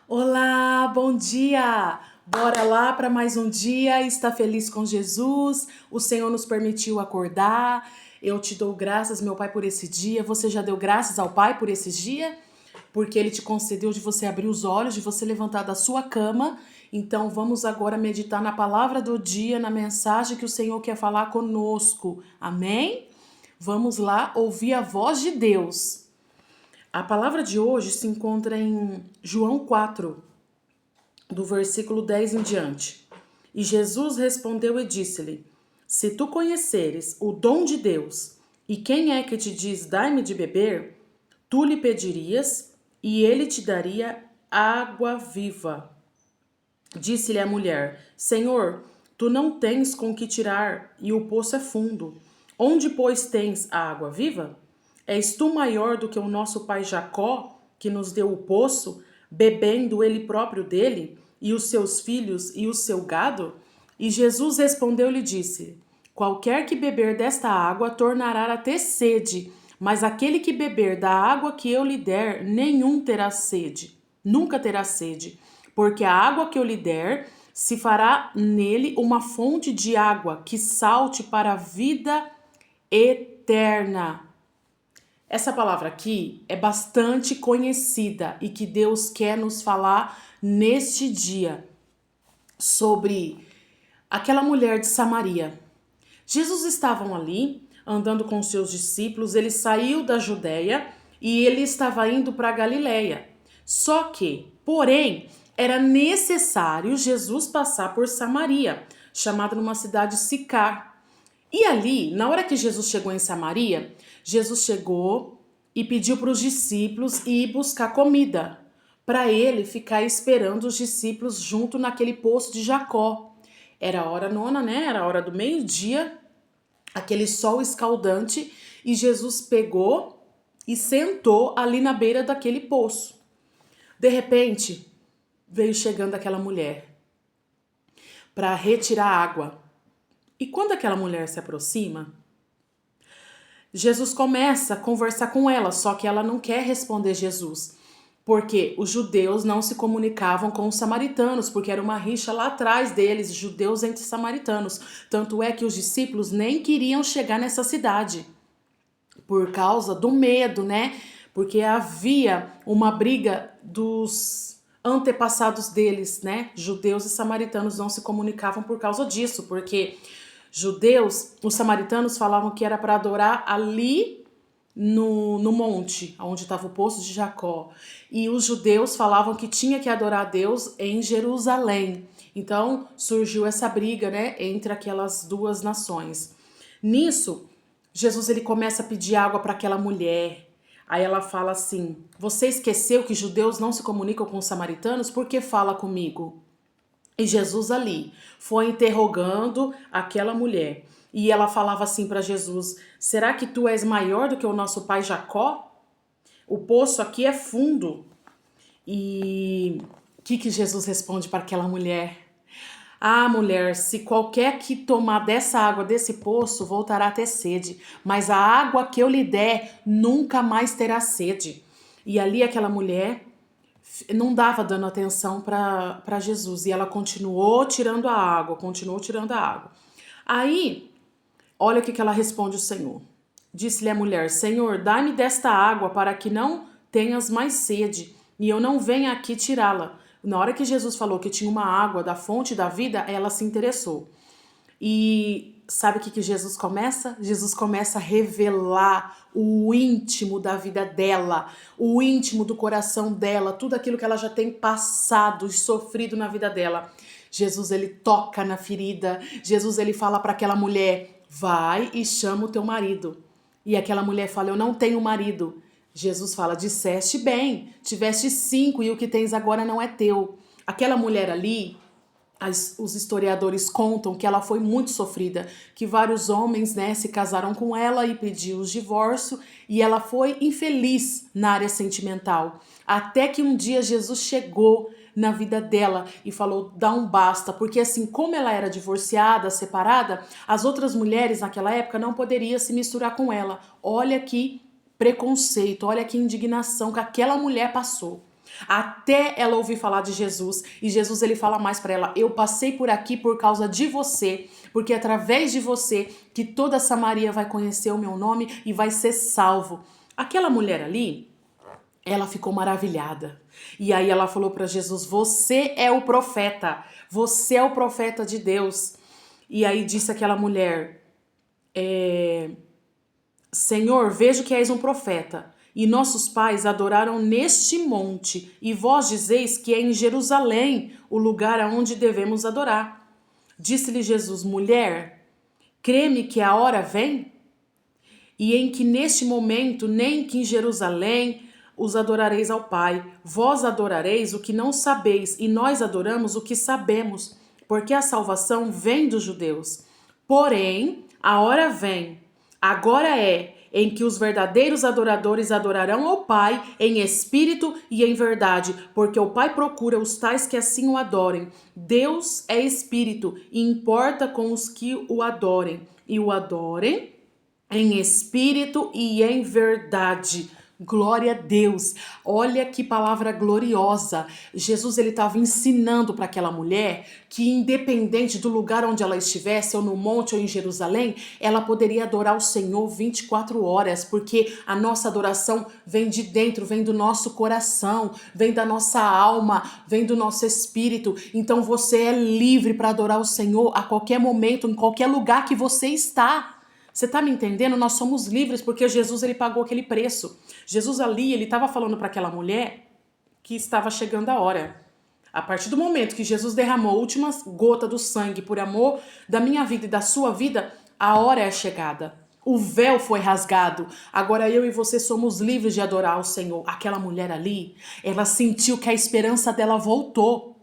Olá, bom dia! Bora lá para mais um dia, está feliz com Jesus, o Senhor nos permitiu acordar, eu te dou graças, meu Pai, por esse dia. Você já deu graças ao Pai por esse dia? Porque Ele te concedeu de você abrir os olhos, de você levantar da sua cama. Então vamos agora meditar na palavra do dia, na mensagem que o Senhor quer falar conosco. Amém? Vamos lá ouvir a voz de Deus. A palavra de hoje se encontra em João 4, do versículo 10 em diante. E Jesus respondeu e disse-lhe: Se tu conheceres o dom de Deus, e quem é que te diz, dai-me de beber, tu lhe pedirias, e ele te daria água viva. Disse-lhe a mulher: Senhor, tu não tens com que tirar, e o poço é fundo. Onde, pois, tens a água viva? És tu maior do que o nosso pai Jacó, que nos deu o poço, bebendo ele próprio dele, e os seus filhos e o seu gado? E Jesus respondeu-lhe e disse: Qualquer que beber desta água tornará a ter sede, mas aquele que beber da água que eu lhe der, nenhum terá sede, nunca terá sede, porque a água que eu lhe der se fará nele uma fonte de água que salte para a vida eterna. Essa palavra aqui é bastante conhecida e que Deus quer nos falar neste dia sobre aquela mulher de Samaria. Jesus estava ali andando com seus discípulos, ele saiu da Judéia e ele estava indo para Galiléia. Só que, porém, era necessário Jesus passar por Samaria, chamada numa cidade Sicar. E ali, na hora que Jesus chegou em Samaria, Jesus chegou e pediu para os discípulos ir buscar comida, para ele ficar esperando os discípulos junto naquele poço de Jacó. Era a hora nona, né? Era a hora do meio-dia, aquele sol escaldante, e Jesus pegou e sentou ali na beira daquele poço. De repente, veio chegando aquela mulher para retirar água. E quando aquela mulher se aproxima, Jesus começa a conversar com ela, só que ela não quer responder Jesus, porque os judeus não se comunicavam com os samaritanos, porque era uma rixa lá atrás deles, judeus entre samaritanos. Tanto é que os discípulos nem queriam chegar nessa cidade, por causa do medo, né? Porque havia uma briga dos antepassados deles, né? Judeus e samaritanos não se comunicavam por causa disso, porque judeus, os samaritanos falavam que era para adorar ali no monte, onde estava o poço de Jacó. E os judeus falavam que tinha que adorar a Deus em Jerusalém. Então surgiu essa briga, né, entre aquelas duas nações. Nisso, Jesus ele começa a pedir água para aquela mulher. Aí ela fala assim: Você esqueceu que judeus não se comunicam com os samaritanos? Por que fala comigo? E Jesus ali foi interrogando aquela mulher. E ela falava assim para Jesus: Será que tu és maior do que o nosso pai Jacó? O poço aqui é fundo. E o que Jesus responde para aquela mulher? Ah, mulher, se qualquer que tomar dessa água desse poço voltará a ter sede, mas a água que eu lhe der nunca mais terá sede. E ali aquela mulher não dava dando atenção para Jesus e ela continuou tirando a água, continuou tirando a água. Aí, olha o que ela responde ao Senhor. Disse-lhe a mulher: Senhor, dá-me desta água para que não tenhas mais sede e eu não venha aqui tirá-la. Na hora que Jesus falou que tinha uma água da fonte da vida, ela se interessou. E sabe o que Jesus começa? Jesus começa a revelar o íntimo da vida dela, o íntimo do coração dela, tudo aquilo que ela já tem passado e sofrido na vida dela. Jesus ele toca na ferida. Jesus ele fala para aquela mulher: vai e chama o teu marido. E aquela mulher fala: eu não tenho marido. Jesus fala: disseste bem, tiveste 5 e o que tens agora não é teu. Aquela mulher ali, os historiadores contam que ela foi muito sofrida, que vários homens, né, se casaram com ela e pediu o divórcio, e ela foi infeliz na área sentimental. Até que um dia Jesus chegou na vida dela e falou: dá um basta, porque assim como ela era divorciada, separada, as outras mulheres naquela época não poderiam se misturar com ela. Olha que preconceito, olha que indignação que aquela mulher passou. até ela ouvir falar de Jesus. E Jesus, ele fala mais para ela: eu passei por aqui por causa de você, porque é através de você que toda Samaria vai conhecer o meu nome e vai ser salvo. Aquela mulher ali, ela ficou maravilhada. E aí ela falou para Jesus: você é o profeta. Você é o profeta de Deus. E aí disse aquela mulher: Senhor, vejo que és um profeta. E nossos pais adoraram neste monte, e vós dizeis que é em Jerusalém o lugar aonde devemos adorar. Disse-lhe Jesus: mulher, crê-me que a hora vem, e em que neste momento, nem que em Jerusalém os adorareis ao Pai. Vós adorareis o que não sabeis, e nós adoramos o que sabemos, porque a salvação vem dos judeus. Porém, a hora vem, agora é, em que os verdadeiros adoradores adorarão ao Pai em espírito e em verdade, porque o Pai procura os tais que assim o adorem. Deus é espírito e importa com os que o adorem, e o adorem em espírito e em verdade. Glória a Deus. Olha que palavra gloriosa. Jesus, ele estava ensinando para aquela mulher que independente do lugar onde ela estivesse, ou no monte ou em Jerusalém, ela poderia adorar o Senhor 24 horas, porque a nossa adoração vem de dentro, vem do nosso coração, vem da nossa alma, vem do nosso espírito. Então você é livre para adorar o Senhor a qualquer momento, em qualquer lugar que você está. Você tá me entendendo? Nós somos livres porque Jesus, ele pagou aquele preço. Jesus ali, ele estava falando para aquela mulher que estava chegando a hora. A partir do momento que Jesus derramou a última gota do sangue por amor da minha vida e da sua vida, a hora é chegada. O véu foi rasgado. Agora eu e você somos livres de adorar o Senhor. Aquela mulher ali, ela sentiu que a esperança dela voltou.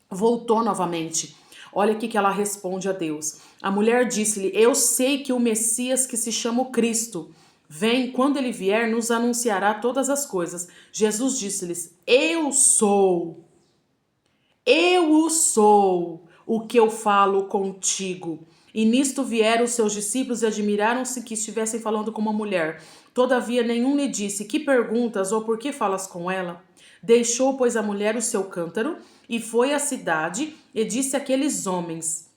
Voltou novamente. Olha aqui que ela responde a Deus. A mulher disse-lhe: eu sei que o Messias, que se chama o Cristo, vem, quando ele vier, nos anunciará todas as coisas. Jesus disse-lhes: eu sou o que eu falo contigo. E nisto vieram os seus discípulos e admiraram-se que estivessem falando com uma mulher. Todavia nenhum lhe disse: que perguntas ou por que falas com ela? Deixou, pois, a mulher o seu cântaro e foi à cidade e disse àqueles homens.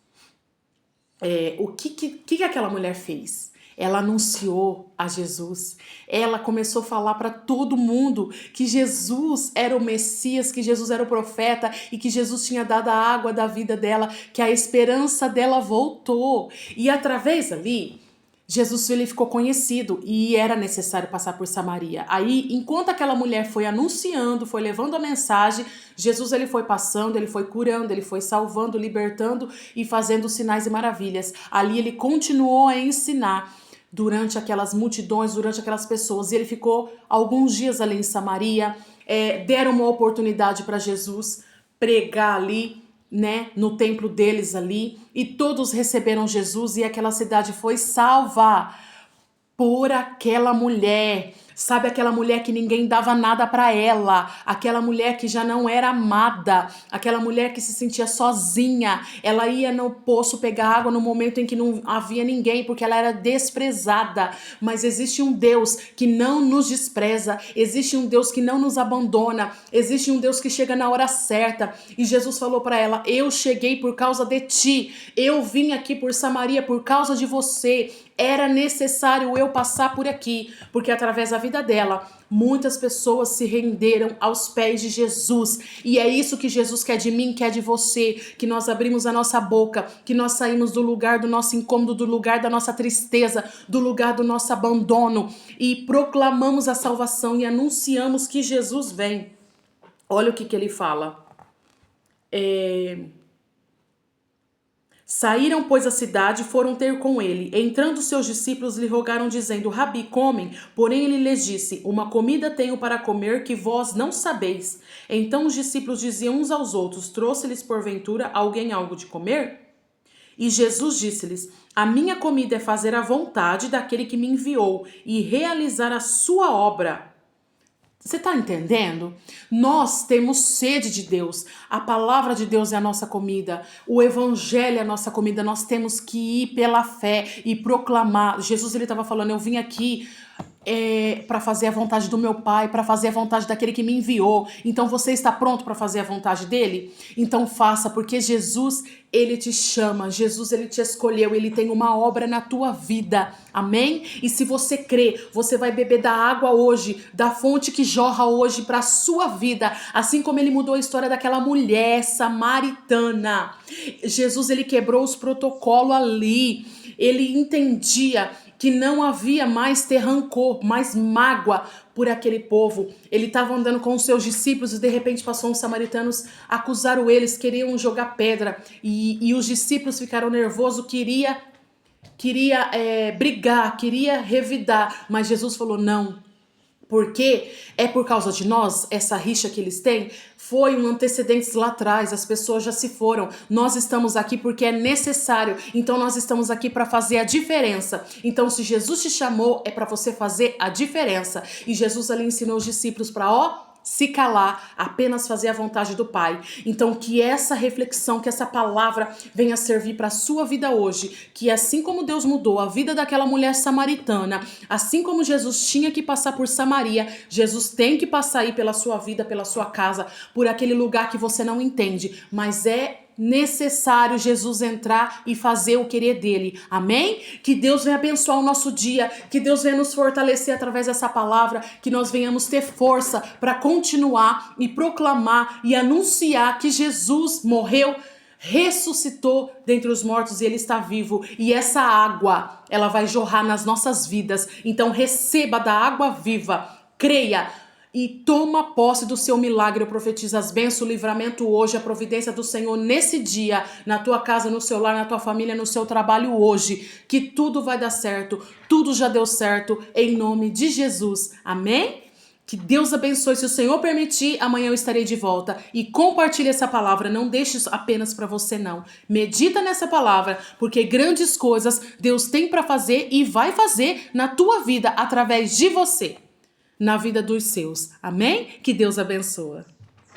O que aquela mulher fez? Ela anunciou a Jesus. Ela começou a falar para todo mundo que Jesus era o Messias, que Jesus era o profeta e que Jesus tinha dado a água da vida dela, que a esperança dela voltou. E através ali, Jesus, ele ficou conhecido e era necessário passar por Samaria. Aí, enquanto aquela mulher foi anunciando, foi levando a mensagem, Jesus, ele foi passando, ele foi curando, ele foi salvando, libertando e fazendo sinais e maravilhas. Ali ele continuou a ensinar durante aquelas multidões, durante aquelas pessoas. E ele ficou alguns dias ali em Samaria. Deram uma oportunidade para Jesus pregar ali, né, no templo deles ali, e todos receberam Jesus e aquela cidade foi salva por aquela mulher. Sabe, aquela mulher que ninguém dava nada para ela, aquela mulher que já não era amada, aquela mulher que se sentia sozinha. Ela ia no poço pegar água no momento em que não havia ninguém, porque ela era desprezada. Mas existe um Deus que não nos despreza, existe um Deus que não nos abandona, existe um Deus que chega na hora certa. E Jesus falou para ela: eu cheguei por causa de ti, eu vim aqui por Samaria por causa de você. Era necessário eu passar por aqui, porque através da vida dela, muitas pessoas se renderam aos pés de Jesus. E é isso que Jesus quer de mim, quer de você, que nós abrimos a nossa boca, que nós saímos do lugar do nosso incômodo, do lugar da nossa tristeza, do lugar do nosso abandono e proclamamos a salvação e anunciamos que Jesus vem. Olha o que ele fala. Saíram, pois, a cidade e foram ter com ele. Entrando seus discípulos lhe rogaram, dizendo: Rabi, comem. Porém ele lhes disse: uma comida tenho para comer que vós não sabeis. Então os discípulos diziam uns aos outros: trouxe-lhes porventura alguém algo de comer? E Jesus disse-lhes: a minha comida é fazer a vontade daquele que me enviou e realizar a sua obra. Você está entendendo? Nós temos sede de Deus. A palavra de Deus é a nossa comida. O evangelho é a nossa comida. Nós temos que ir pela fé e proclamar. Jesus, ele estava falando: eu vim aqui para fazer a vontade do meu Pai, para fazer a vontade daquele que me enviou. Então você está pronto para fazer a vontade dele? Então faça, porque Jesus, ele te chama, Jesus, ele te escolheu, ele tem uma obra na tua vida, amém? E se você crê, você vai beber da água hoje, da fonte que jorra hoje para a sua vida, assim como ele mudou a história daquela mulher samaritana. Jesus, ele quebrou os protocolos ali, ele entendia que não havia mais ter rancor, mais mágoa por aquele povo. Ele estava andando com os seus discípulos e de repente passou uns samaritanos, acusaram eles, queriam jogar pedra e os discípulos ficaram nervosos, queria brigar, queria revidar, mas Jesus falou não. Porque é por causa de nós, essa rixa que eles têm, foi um antecedentes lá atrás, as pessoas já se foram, nós estamos aqui porque é necessário, então nós estamos aqui para fazer a diferença. Então se Jesus te chamou, é para você fazer a diferença. E Jesus ali ensinou os discípulos para se calar, apenas fazer a vontade do Pai. Então que essa reflexão, que essa palavra venha servir para a sua vida hoje, que assim como Deus mudou a vida daquela mulher samaritana, assim como Jesus tinha que passar por Samaria, Jesus tem que passar aí pela sua vida, pela sua casa, por aquele lugar que você não entende, mas é necessário Jesus entrar e fazer o querer dele, amém? Que Deus venha abençoar o nosso dia, que Deus venha nos fortalecer através dessa palavra, que nós venhamos ter força para continuar e proclamar e anunciar que Jesus morreu, ressuscitou dentre os mortos e ele está vivo, e essa água, ela vai jorrar nas nossas vidas. Então receba da água viva, creia e toma posse do seu milagre. Eu profetizo as bênçãos, o livramento hoje, a providência do Senhor nesse dia, na tua casa, no seu lar, na tua família, no seu trabalho hoje, que tudo vai dar certo, tudo já deu certo, em nome de Jesus, amém? Que Deus abençoe. Se o Senhor permitir, amanhã eu estarei de volta. E compartilhe essa palavra. Não deixe isso apenas para você, não. Medita nessa palavra, porque grandes coisas Deus tem para fazer e vai fazer na tua vida através de você, na vida dos seus. Amém? Que Deus abençoe.